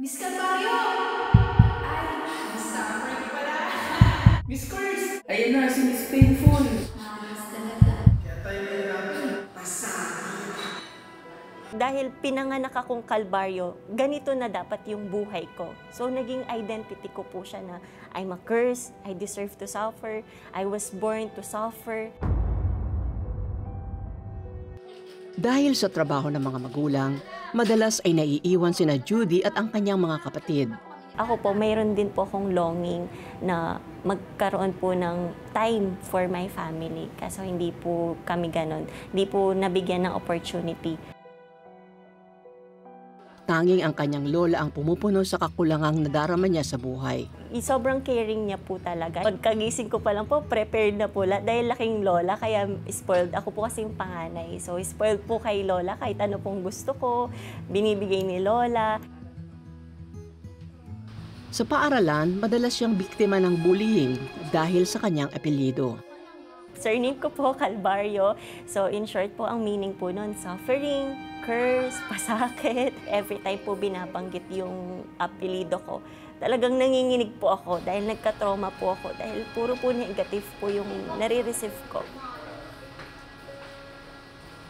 Miss Calvario! Ay, Miss Suffering pala. Miss Curse! Ayan na, si Miss Painful. Malas talaga. Kaya tayo nahirapan. Pasakit. Dahil pinanganak akong kalbaryo, ganito na dapat yung buhay ko. So, naging identity ko po siya na I'm a curse, I deserve to suffer, I was born to suffer. Dahil sa trabaho ng mga magulang, madalas ay naiiwan sina Judy at ang kanyang mga kapatid. Ako po, mayroon din po akong longing na magkaroon po ng time for my family. Kaso hindi po kami ganon. Hindi po nabigyan ng opportunity. Tanging ang kanyang lola ang pumupuno sa kakulangang nadarama niya sa buhay. Sobrang caring niya po talaga. Pagkagising ko pa lang po, prepared na po lahat. Dahil laking lola, kaya spoiled. Ako po kasi yung panganay. So, spoiled po kay lola. Kahit ano pong gusto ko, binibigay ni lola. Sa paaralan, madalas siyang biktima ng bullying dahil sa kanyang apelyido. Surname ko po, Calvario. So, in short po, ang meaning po nun, suffering, curse, pasakit. Every time po binabanggit yung apelido ko, talagang nanginginig po ako dahil nagka-trauma po ako dahil puro po negative po yung nare-receive ko.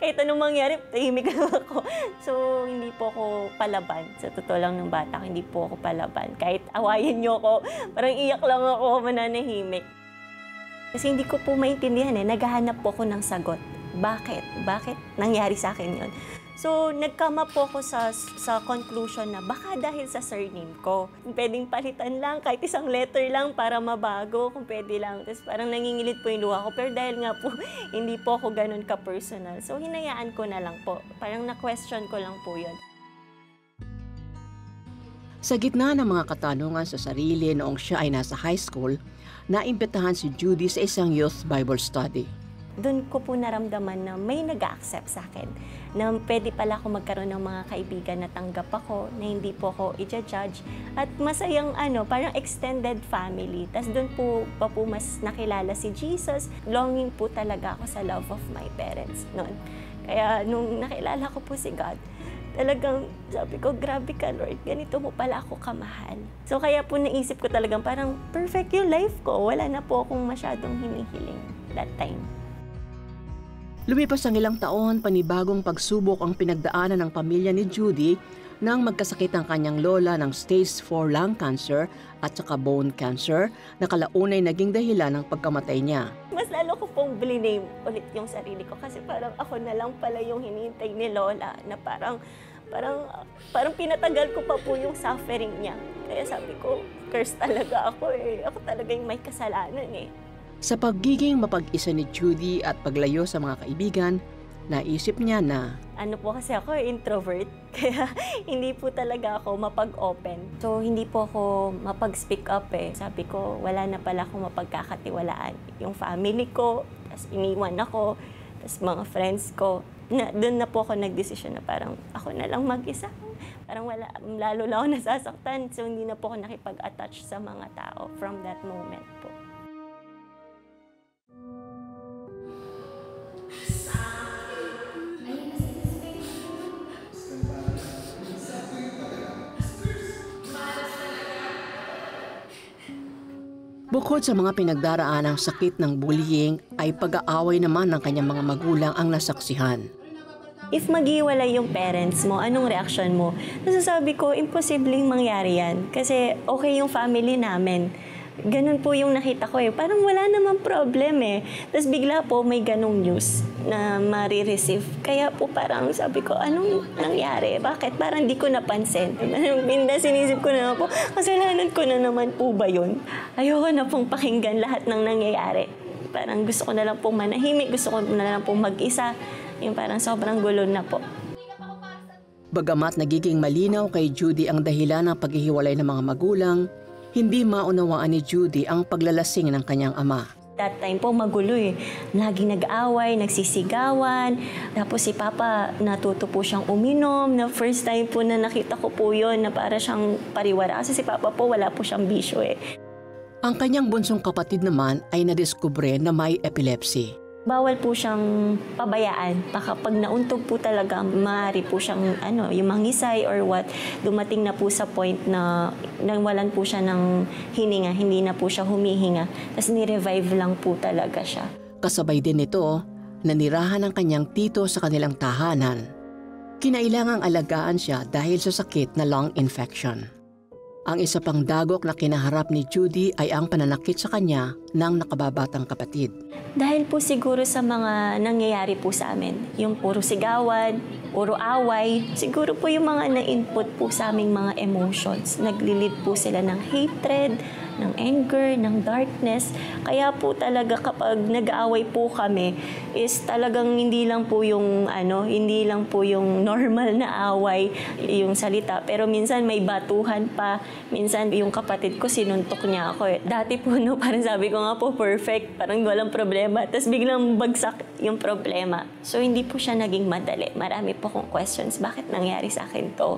Kahit anong mangyari, tahimik lang ako. So, hindi po ako palaban. Sa totoo lang ng bata, hindi po ako palaban. Kahit awayin niyo ako, parang iyak lang ako, mananahimik. Kasi hindi ko po maintindihan naghahanap po ako ng sagot. Bakit? Bakit nangyari sa akin yun? So, nagkama po ako sa conclusion na baka dahil sa surname ko. Kung pwedeng palitan lang, kahit isang letter lang para mabago, kung pwede lang. Tapos parang nangingilit po yung luha ko. Pero dahil nga po, hindi po ako ganun ka-personal. So, hinayaan ko na lang po. Parang na-question ko lang po yun. Sa gitna ng mga katanungan sa sarili noong siya ay nasa high school, naimbitahan si Judy sa isang youth Bible study. Doon ko po naramdaman na may nag-accept sa akin, na pwede pala ako magkaroon ng mga kaibigan na tanggap ako, na hindi po ako i-judge, at masayang parang extended family. Tapos doon po mas nakilala si Jesus. Longing po talaga ako sa love of my parents noon. Kaya nung nakilala ko po si God, talagang sabi ko, grabe ka Lord, ganito mo pala ako kamahal. So kaya po naisip ko talagang parang perfect yung life ko. Wala na po akong masyadong hinihiling that time. Lumipas ang ilang taon, panibagong pagsubok ang pinagdaanan ng pamilya ni Judy nang magkasakit ang kanyang lola ng stage 4 lung cancer at saka bone cancer na kalaunay naging dahilan ng pagkamatay niya. Mas lalo ko pong bliname ulit yung sarili ko kasi parang ako na lang pala yung hinihintay ni lola na parang pinatagal ko pa po yung suffering niya. Kaya sabi ko, curse talaga ako Ako talaga yung may kasalanan Sa pagiging mapag-isa ni Judy at paglayo sa mga kaibigan, naisip niya na ano po kasi ako introvert, kaya hindi po talaga ako mapag-open. So hindi po ako mapag-speak up Sabi ko, wala na pala akong mapagkakatiwalaan. Yung family ko, tas iniwan ako, tas mga friends ko. Doon na po ako nagdesisyon na parang ako na lang mag-isa. Parang lalo lang ako nasasaktan. So hindi na po ako nakipag-attach sa mga tao from that moment po. bukod sa mga pinagdaraanang sakit ng bullying ay pag-aaway naman ng kanyang mga magulang ang nasaksihan. If maghiwalay yung parents mo, anong reaksyon mo? Nasasabi ko, imposibleng mangyari yan. Kasi okay yung family namin. Ganun po yung nakita ko Parang wala namang problem Tapos bigla po may ganong news na marireceive. Kaya po parang sabi ko, anong nangyari? Bakit? Parang di ko napansin. Sinisip ko na po, kasalanan ko na naman po ba yun? Ayoko na pong pakinggan lahat ng nangyayari. Parang gusto ko na lang pong manahimik, gusto ko na lang pong mag-isa. Yung parang sobrang gulo na po. Bagamat nagiging malinaw kay Judy ang dahilan ng paghihiwalay ng mga magulang, hindi maunawaan ni Judy ang paglalasing ng kanyang ama. That time po magulo Laging nag-away, nagsisigawan. Tapos si Papa natuto po siyang uminom. Na first time po na nakita ko po yun na para siyang pariwara. Kasi si Papa po wala po siyang bisyo Ang kanyang bunsong kapatid naman ay nadiskubre na may epilepsy. Bawal po siyang pabayaan. Baka pag nauntog po talaga, maaari po siyang yung mangisay or what. Dumating na po sa point na nawalan po siya ng hininga, hindi na po siya humihinga. Tapos ni-revive lang po talaga siya. Kasabay din nito, nanirahan ng kanyang tito sa kanilang tahanan. Kinailangang alagaan siya dahil sa sakit na lung infection. Ang isa pang dagok na kinaharap ni Judy ay ang pananakit sa kanya ng nakababatang kapatid. Dahil po siguro sa mga nangyayari po sa amin, yung puro sigawan, puro away, siguro po yung mga na-input po sa aming mga emotions. Naglilid po sila ng hatred, ng anger, ng darkness. Kaya po talaga kapag nag-aaway po kami, is talagang hindi lang po yung normal na away, yung salita. Pero minsan may batuhan pa, minsan yung kapatid ko sinuntok niya ako. Dati po parang sabi ko nga po perfect, parang walang problema. Tapos biglang bagsak yung problema. So hindi po siya naging madali. Marami po akong questions, bakit nangyari sa akin to?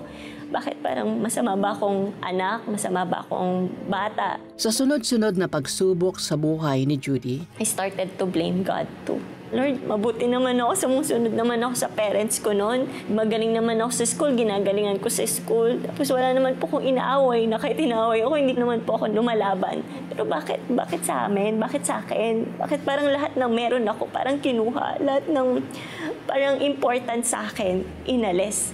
Bakit parang masama ba akong anak? Masama ba akong bata? Sa sunod-sunod na pagsubok sa buhay ni Judy, I started to blame God too. Lord, mabuti naman ako, sumusunod naman ako sa parents ko noon. Magaling naman ako sa school, ginagalingan ko sa school. Tapos wala naman po akong inaaway, na kahit inaaway ako, hindi naman po ako lumalaban. Pero bakit sa amin? Bakit sa akin? Bakit parang lahat ng meron ako, parang kinuha? Lahat ng parang important sa akin, inalis.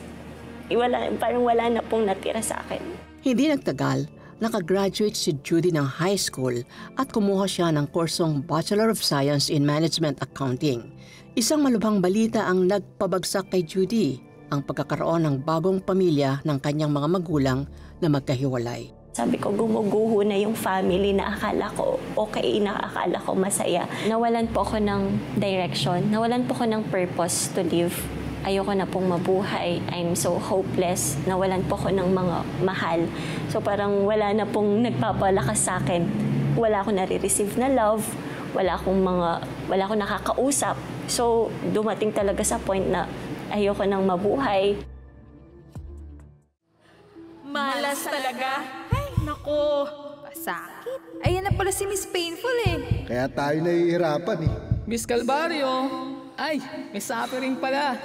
Parang wala na pong natira sa akin. hindi nagtagal, nakagraduate si Judy ng high school at kumuha siya ng kursong Bachelor of Science in Management Accounting. Isang malubhang balita ang nagpabagsak kay Judy, ang pagkakaroon ng bagong pamilya ng kanyang mga magulang na magkahiwalay. Sabi ko, gumuguho na yung family na akala ko okay, na akala ko masaya. Nawalan po ako ng direction, nawalan po ako ng purpose to live. Ayoko na pong mabuhay. I'm so hopeless. Nawalan po ako ng mga mahal. So parang wala na pong nagpapalakas sa akin. Wala akong nare-receive na love. Wala akong nakakausap. So dumating talaga sa point na ayoko nang mabuhay. Malas talaga. Ay, nako. Pasakit. Ayan na pala si Miss Painful eh. Kaya tayo nahihirapan eh. Miss Calvario, ay, may suffering pala.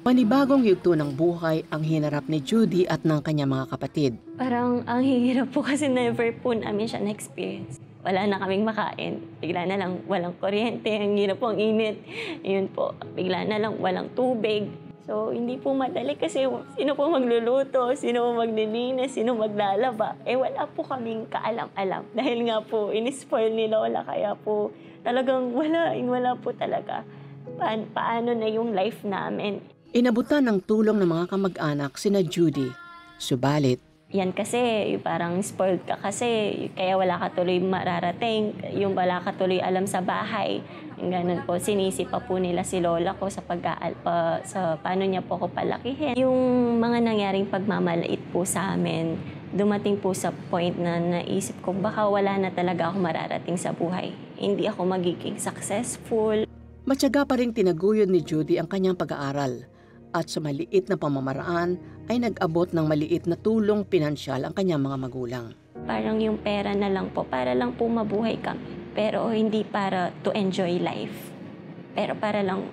Panibagong yugto ng buhay ang hinarap ni Judy at ng kanyang mga kapatid. Parang ang hirap po kasi never po namin siya na-experience. Wala na kaming makain. Bigla na lang walang kuryente, ang hirap po, ang init. Yun po, bigla na lang walang tubig. So, hindi po madali kasi sino po magluluto, sino po maglilinis, sino maglalaba. Wala po kaming kaalam-alam. Dahil nga po, inispoil ni Lola, kaya po talagang wala po talaga. Paano na yung life namin. Inabutan ng tulong ng mga kamag-anak sina Judy. Subalit, yan kasi, parang spoiled ka kasi, kaya wala ka tuloy mararating, yung wala ka tuloy alam sa bahay. Yung ganun po, sinisi pa po nila si Lola ko sa sa paano niya po ako palakihin. Yung mga nangyaring pagmamalait po sa amin, dumating po sa point na naisip ko, baka wala na talaga ako mararating sa buhay. Hindi ako magiging successful. matyaga pa rin tinaguyod ni Judy ang kanyang pag-aaral. At sa maliit na pamamaraan ay nag-abot ng maliit na tulong pinansyal ang kanyang mga magulang. Parang yung pera na lang po, para lang po mabuhay kami. Pero hindi para to enjoy life. Pero para lang,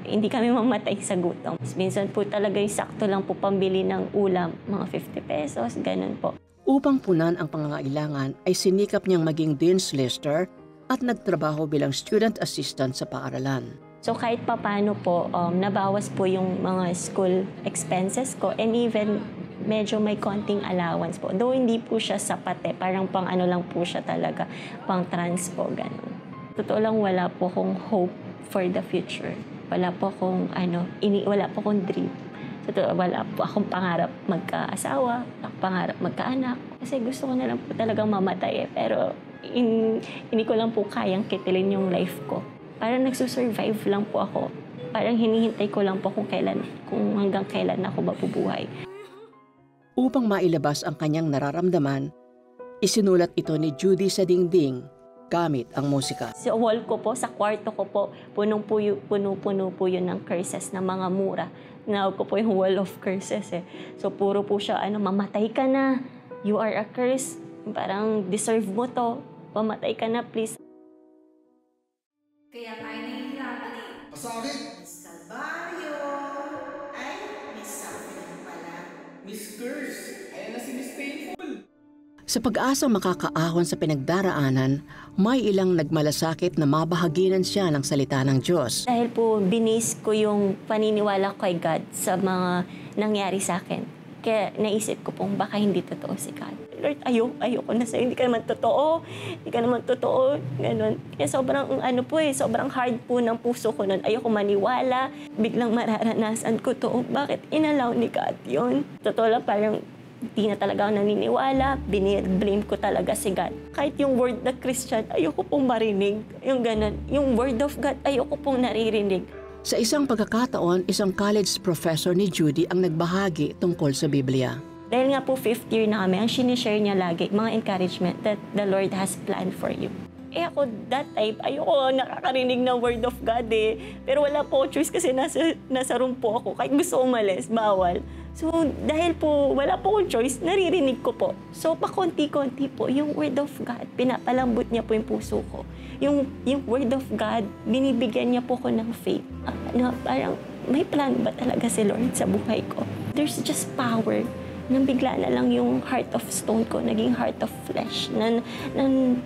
hindi kami mamatay sa gutom. Minsan po talaga yung sakto lang po pambili ng ulam, mga 50 pesos, ganun po. Upang punan ang pangangailangan ay sinikap niyang maging Dean's Lister at nagtrabaho bilang student assistant sa paaralan. So kahit papano po, nabawas po yung mga school expenses ko and even medyo may konting allowance po. Though hindi po siya sapat parang pang lang po siya talaga, pang trans po, ganun. Totoo lang, wala po akong hope for the future. Wala po akong wala po akong dream. Totoo, wala po akong pangarap magka-asawa, pangarap magkaanak. Kasi gusto ko na lang po talagang mamatay pero hindi ko lang po kayang kitilin yung life ko. Parang nagsusurvive lang po ako. Parang hinihintay ko lang po kung hanggang kailan ako mabubuhay. Upang mailabas ang kanyang nararamdaman, isinulat ito ni Judy sa dingding gamit ang musika. Sa wall ko po, sa kwarto ko po, puno-puno po yun ng curses na mga mura. Tinawag ko po yung wall of curses So puro po siya, mamatay ka na, you are a curse, parang deserve mo to, mamatay ka na please. Kaya tayo Calvario! Ay, Miss Suffering pala. Miss Curse, ayan na si Miss Painful. Sa pag-asang makakaahon sa pinagdaraanan, may ilang nagmalasakit na mabahaginan siya ng salita ng Diyos. Dahil po binis ko yung paniniwala ko kay God sa mga nangyari sa akin. Kaya naisip ko pong baka hindi totoo si God. Lord, ayoko na sa'yo. Hindi ka naman totoo. Ganun. Kaya sobrang hard po ng puso ko nun. Ayoko maniwala. Biglang mararanasan ko to. Bakit inalaw ni God yun? Totoo lang, parang di na talaga ako naniniwala. Blame ko talaga si God. Kahit yung word na Christian, ayoko pong marinig. Yung ganun. Yung word of God, ayoko pong naririnig. Sa isang pagkakataon, isang college professor ni Judy ang nagbahagi tungkol sa Biblia. Dahil nga po 5th year na kami, ang sinishare niya lagi, mga encouragement that the Lord has planned for you. Ako, that time, ayoko nakakarinig ng word of God eh. Pero wala po choice kasi nasa room po ako. Kahit gusto umalis, bawal. So, dahil po wala po akong choice, naririnig ko po. So, pakonti-konti po, yung word of God, pinapalambot niya po yung puso ko. Yung word of God, binibigyan niya po ko ng faith. Na parang, may plan ba talaga si Lord sa buhay ko? There's just power. Nang bigla na lang yung heart of stone ko, naging heart of flesh. Nang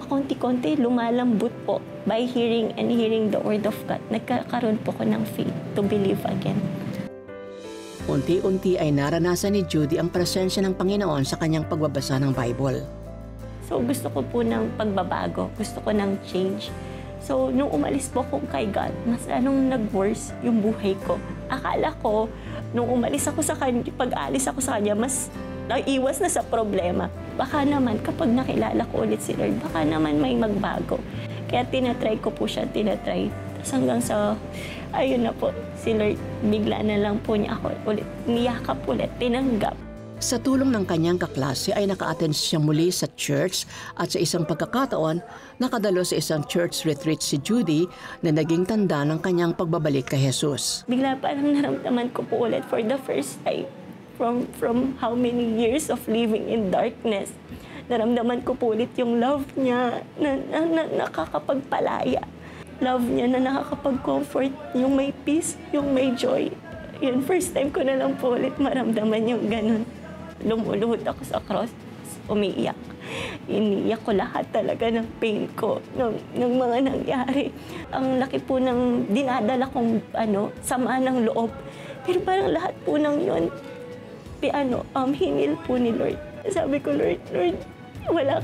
konti-konti, lumalambot po by hearing and hearing the word of God. Nagkakaroon po ko ng faith to believe again. Unti-unti ay naranasan ni Judy ang presensya ng Panginoon sa kanyang pagbabasa ng Bible. So gusto ko po ng pagbabago, gusto ko ng change. So nung umalis po ako kay God, mas anong nag-worse yung buhay ko. Akala ko, nung umalis ako sa kanya, pag-alis ako sa kanya, mas naiwas na sa problema. Baka naman, kapag nakilala ko ulit si Lord, baka naman may magbago. Kaya tinatry ko po siya, Tapos hanggang sa, ayun na po, si Lord, bigla na lang po niya ako ulit, niyakap ulit, tinanggap. Sa tulong ng kanyang kaklase ay naka-attend siya muli sa church at sa isang pagkakataon, nakadalo sa isang church retreat si Judy na naging tanda ng kanyang pagbabalik kay Jesus. Bigla parang naramdaman ko po ulit for the first time from how many years of living in darkness. Naramdaman ko po ulit yung love niya na nakakapagpalaya. Love niya na nakakapag-comfort, yung may peace, yung may joy. Yun, first time ko na lang po ulit maramdaman yung ganun. Lumuluhod ako sa cross, umiiyak. Iniiyak ko lahat talaga ng pain ko, ng mga nangyari. Ang laki po ng dinadala kong sama ng loob. Pero parang lahat po ng yun, hinil po ni Lord. Sabi ko, Lord, wala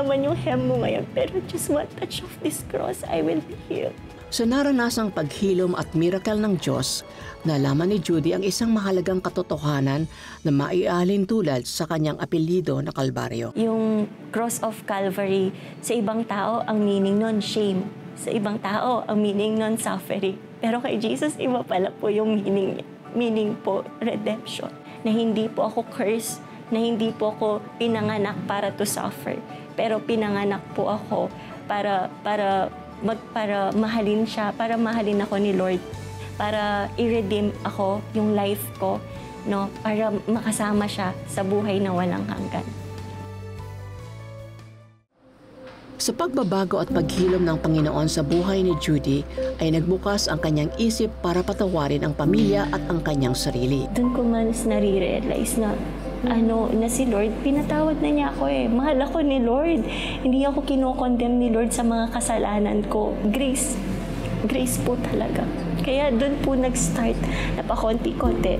man yung hem mo ngayon, pero just one touch of this cross, I will be healed. Sa naranasang paghilom at miracle ng Diyos, nalaman ni Judy ang isang mahalagang katotohanan na maialin tulad sa kanyang apelyido na Kalbaryo. Yung cross of Calvary, sa ibang tao, ang meaning nun, shame. Sa ibang tao, ang meaning nun, suffering. Pero kay Jesus, iba pala po yung meaning niya. Meaning po, redemption. Na hindi po ako cursed, na hindi po ako pinanganak para to suffer. Pero pinanganak po ako para mahalin siya, para mahalin ako ni Lord, para i-redeem ako yung life ko, no, para makasama siya sa buhay na walang hanggan. Sa pagbabago at paghilom ng Panginoon sa buhay ni Judy, ay nagbukas ang kanyang isip para patawarin ang pamilya at ang kanyang sarili. Doon ko mas nare-realize na si Lord, pinatawad na niya ako eh. Mahal ako ni Lord. Hindi ako kinokondemn ni Lord sa mga kasalanan ko. Grace po talaga. Kaya doon po nag-start na pakonti-konti.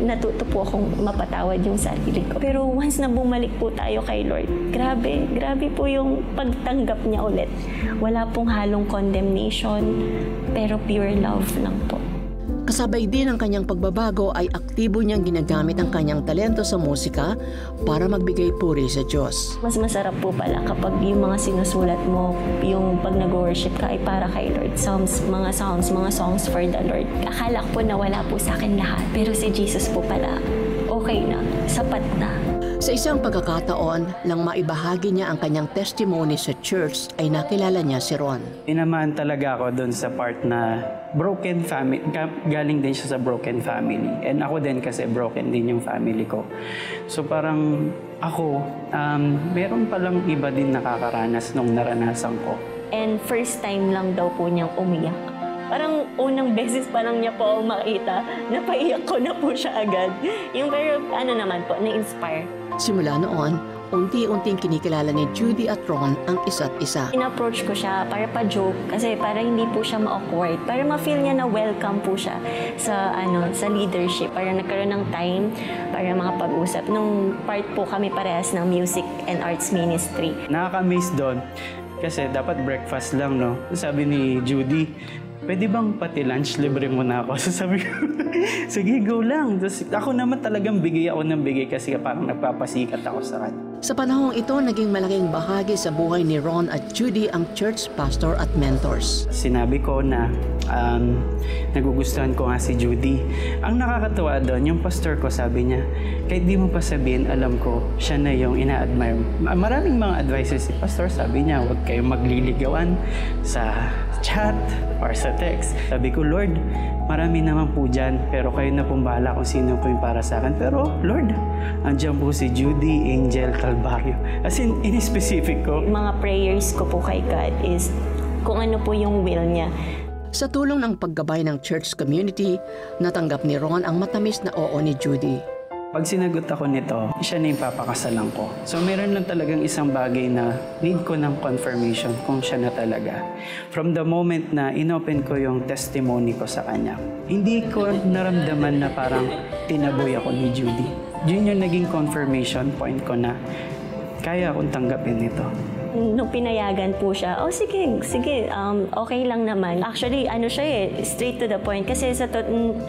Natuto po akong mapatawad yung sarili ko. Pero once na bumalik po tayo kay Lord, grabe po yung pagtanggap niya ulit. Wala pong halong condemnation, pero pure love lang po. Kasabay din ang kanyang pagbabago ay aktibo niyang ginagamit ang kanyang talento sa musika para magbigay puri sa Diyos. Mas masarap po pala kapag yung mga sinusulat mo, yung pag nag-worship ka ay para kay Lord. Mga songs for the Lord. Akala ko po na wala po sa akin lahat. Pero si Jesus po pala, okay na, sapat na. Sa isang pagkakataon, lang maibahagi niya ang kanyang testimony sa church, ay nakilala niya si Ron. Tinamaan talaga ako doon sa part na broken family. Galing din siya sa broken family. And ako din kasi broken din yung family ko. So parang ako, meron palang iba din nakakaranas nung naranasan ko. And first time lang daw po niyang umiyak. Parang unang beses pa lang niya po ako makita, napaiyak ko na po siya agad. Yung pero ano naman po, na-inspire. Simula noon, unti-unting kinikilala ni Judy at Ron ang isa't isa. In-approach ko siya para pa-joke kasi para hindi po siya ma-awkward. Para ma-feel niya na welcome po siya sa leadership. Para nagkaroon ng time para makapag-usap. Nung part po kami parehas ng music and arts ministry. Nakaka-amaze doon kasi dapat breakfast lang, no? Sabi ni Judy, pwede bang pati lunch libre mo na ako? So sabi ko, sige, go lang. Tapos ako naman talagang bigay ako ng bigay kasi parang nagpapasikat ako sa kanya. Sa panahong ito, naging malaking bahagi sa buhay ni Ron at Judy ang church pastor at mentors. Sinabi ko na nagugustuhan ko nga si Judy. Ang nakakatawa doon, yung pastor ko sabi niya, kahit di mo pa sabihin, alam ko, siya na yung ina-admire. Maraming mga advices si pastor, sabi niya, huwag kayong magliligawan sa chat or sa text. Sabi ko, Lord, marami naman po dyan, pero kayo na pong bahala kung sino po yung para sa akin. Pero, Lord, andyan po si Judy Angel Calvario. As in specific ko. Mga prayers ko po kay God is kung ano po yung will niya. Sa tulong ng paggabay ng church community, natanggap ni Ron ang matamis na oo ni Judy. Pag sinagot ako nito, siya na yung papakasalan ko. So meron lang talagang isang bagay na need ko ng confirmation kung siya na talaga. From the moment na inopen ko yung testimony ko sa kanya, hindi ko naramdaman na parang tinaboy ako ni Judy. Yun yung naging confirmation point ko na kaya akong tanggapin ito. Nung pinayagan po siya, sige, okay lang naman. Actually, straight to the point. Kasi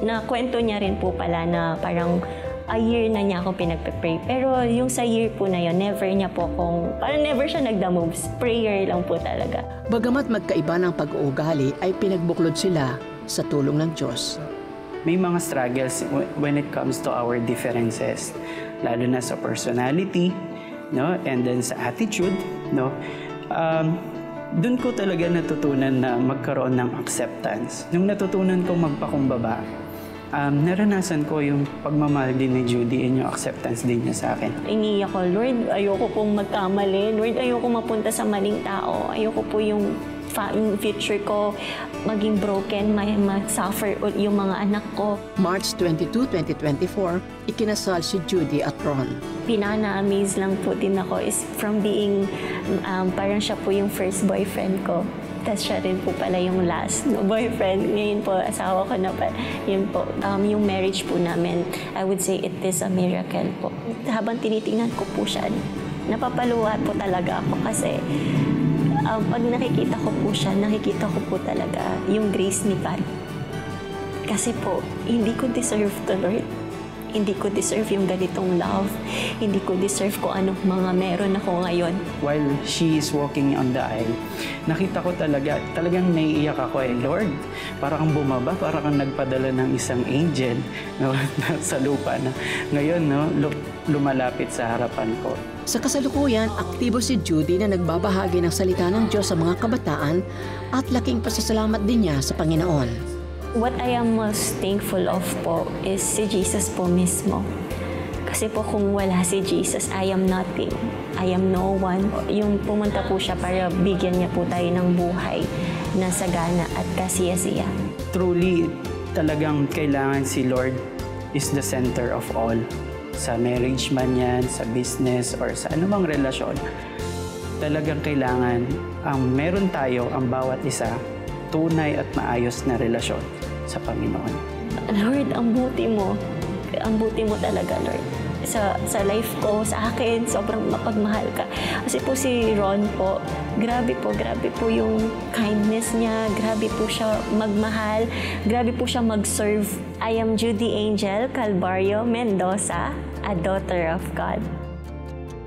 na kwento niya rin po pala na parang a year na niya akong pinagpe-pray. Pero yung sa year po na yun, parang never siya nagda-moves. Prayer lang po talaga. Bagamat magkaiba ng pag-uugali, ay pinagbuklod sila sa tulong ng Diyos. May mga struggles when it comes to our differences, lalo na sa personality, no? And then sa attitude, no? Doon ko talaga natutunan na magkaroon ng acceptance. Nung natutunan ko magpakumbaba, naranasan ko yung pagmamahal din ni Judy and yung acceptance din niya sa akin. Iniyak ko, Lord, ayoko pong magkamali. Lord, ayoko mapunta sa maling tao. Ayoko po yung future ko maging broken, mag-suffer yung mga anak ko. March 22, 2024, ikinasal si Judy at Ron. Pinana-amaze lang po din ako is from being, parang siya po yung first boyfriend ko. Tapos siya rin po pala yung last boyfriend. Ngayon po, asawa ko na pa. Yun po, yung marriage po namin, I would say it is a miracle po. Habang tinitingnan ko po siya, napapaluha po talaga ako kasi pag nakikita ko po siya, nakikita ko po talaga yung grace ni God. Kasi po, hindi ko deserve to, Lord. Hindi ko deserve yung ganitong love. Hindi ko deserve kung anong mga meron ako ngayon. While she is walking on the aisle, nakita ko talagang naiiyak ako Lord, para kang bumaba, para kang nagpadala ng isang angel, no, sa lupa na ngayon, no, lumalapit sa harapan ko. Sa kasalukuyan, aktibo si Judy na nagbabahagi ng salita ng Diyos sa mga kabataan at laking pasasalamat din niya sa Panginoon. What I am most thankful of po is si Jesus po mismo. Kasi po kung wala si Jesus, I am nothing. I am no one. Yung pumunta po siya para bigyan niya po tayo ng buhay na sagana at kasiyasiya. Truly, talagang kailangan si Lord is the center of all. Sa marriage man yan, sa business, or sa anumang relasyon, talagang kailangan ang meron tayo, ang bawat isa, tunay at maayos na relasyon sa Panginoon. Lord, ang buti mo. Ang buti mo talaga, Lord. Sa life ko, sa akin, sobrang mapagmahal ka. Kasi po si Ron po, grabe po yung kindness niya, grabe po siya magmahal, grabe po siya mag-serve. I am Judy Angel Calvario Mendoza, a daughter of God.